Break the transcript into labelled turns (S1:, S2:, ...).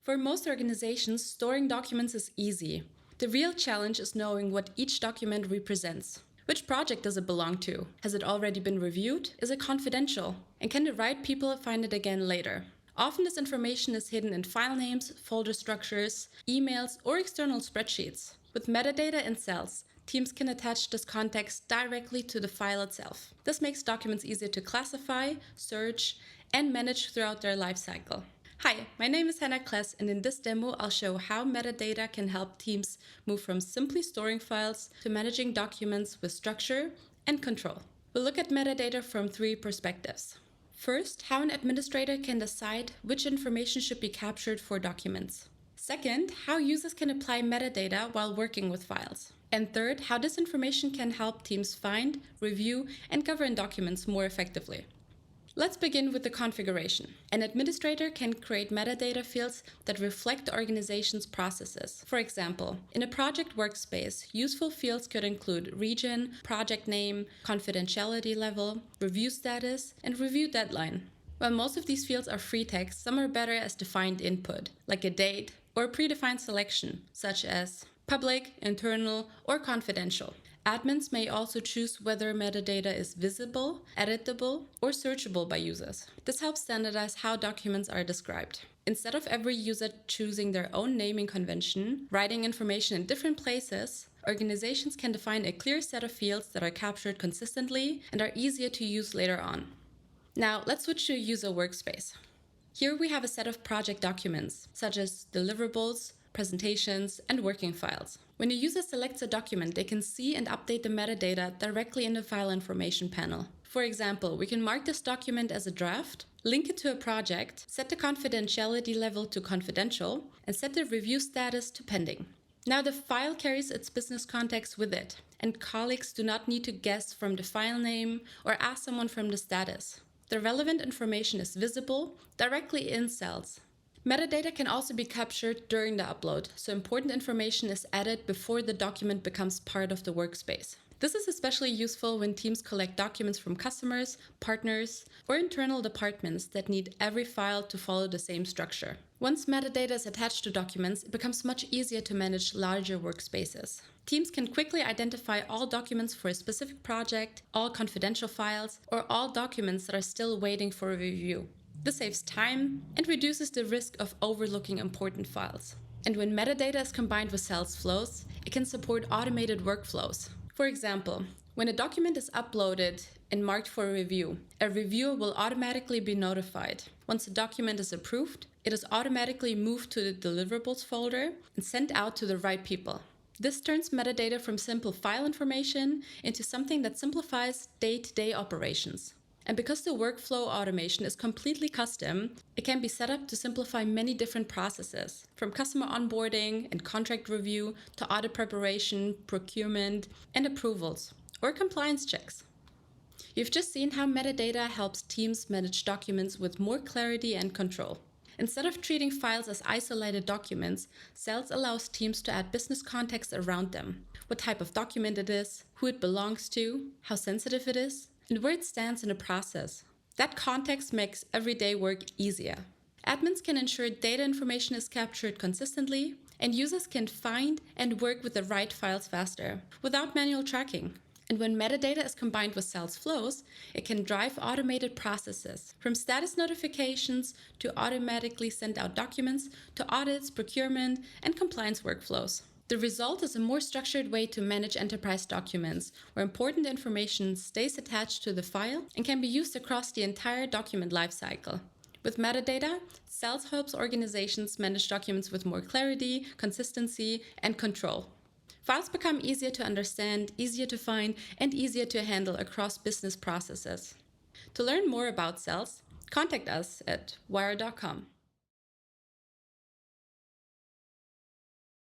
S1: For most organizations, storing documents is easy. The real challenge is knowing what each document represents. Which project does it belong to? Has it already been reviewed? Is it confidential? And can the right people find it again later? Often this information is hidden in file names, folder structures, emails, or external spreadsheets. With metadata in cells, teams can attach this context directly to the file itself. This makes documents easier to classify, search, and manage throughout their lifecycle. Hi, my name is Hannah Kless, and in this demo I'll show how metadata can help teams move from simply storing files to managing documents with structure and control. We'll look at metadata from 3 perspectives. First, how an administrator can decide which information should be captured for documents. Second, how users can apply metadata while working with files. And third, how this information can help teams find, review, and govern documents more effectively. Let's begin with the configuration. An administrator can create metadata fields that reflect the organization's processes. For example, in a project workspace, useful fields could include region, project name, confidentiality level, review status, and review deadline. While most of these fields are free text, some are better as defined input, like a date, or a predefined selection, such as public, internal, or confidential. Admins may also choose whether metadata is visible, editable, or searchable by users. This helps standardize how documents are described. Instead of every user choosing their own naming convention, writing information in different places, organizations can define a clear set of fields that are captured consistently and are easier to use later on. Now, let's switch to a user workspace. Here we have a set of project documents, such as deliverables, presentations, and working files. When a user selects a document, they can see and update the metadata directly in the file information panel. For example, we can mark this document as a draft, link it to a project, set the confidentiality level to confidential, and set the review status to pending. Now the file carries its business context with it, and colleagues do not need to guess from the file name or ask someone from the status. The relevant information is visible directly in cells. Metadata can also be captured during the upload, so important information is added before the document becomes part of the workspace. This is especially useful when teams collect documents from customers, partners, or internal departments that need every file to follow the same structure. Once metadata is attached to documents, it becomes much easier to manage larger workspaces. Teams can quickly identify all documents for a specific project, all confidential files, or all documents that are still waiting for a review. This saves time and reduces the risk of overlooking important files. And when metadata is combined with cells flows, it can support automated workflows. For example, when a document is uploaded and marked for a reviewer will automatically be notified. Once the document is approved, it is automatically moved to the deliverables folder and sent out to the right people. This turns metadata from simple file information into something that simplifies day-to-day operations. And because the workflow automation is completely custom, it can be set up to simplify many different processes, from customer onboarding and contract review to audit preparation, procurement, and approvals, or compliance checks. You've just seen how metadata helps teams manage documents with more clarity and control. Instead of treating files as isolated documents, Cells allows teams to add business context around them, what type of document it is, who it belongs to, how sensitive it is, and where it stands in the process. That context makes everyday work easier. Admins can ensure data information is captured consistently, and users can find and work with the right files faster, without manual tracking. And when metadata is combined with Cells flows, it can drive automated processes, from status notifications to automatically send out documents to audits, procurement, and compliance workflows. The result is a more structured way to manage enterprise documents, where important information stays attached to the file and can be used across the entire document lifecycle. With metadata, Cells helps organizations manage documents with more clarity, consistency, and control. Files become easier to understand, easier to find, and easier to handle across business processes. To learn more about Cells, contact us at wire.com.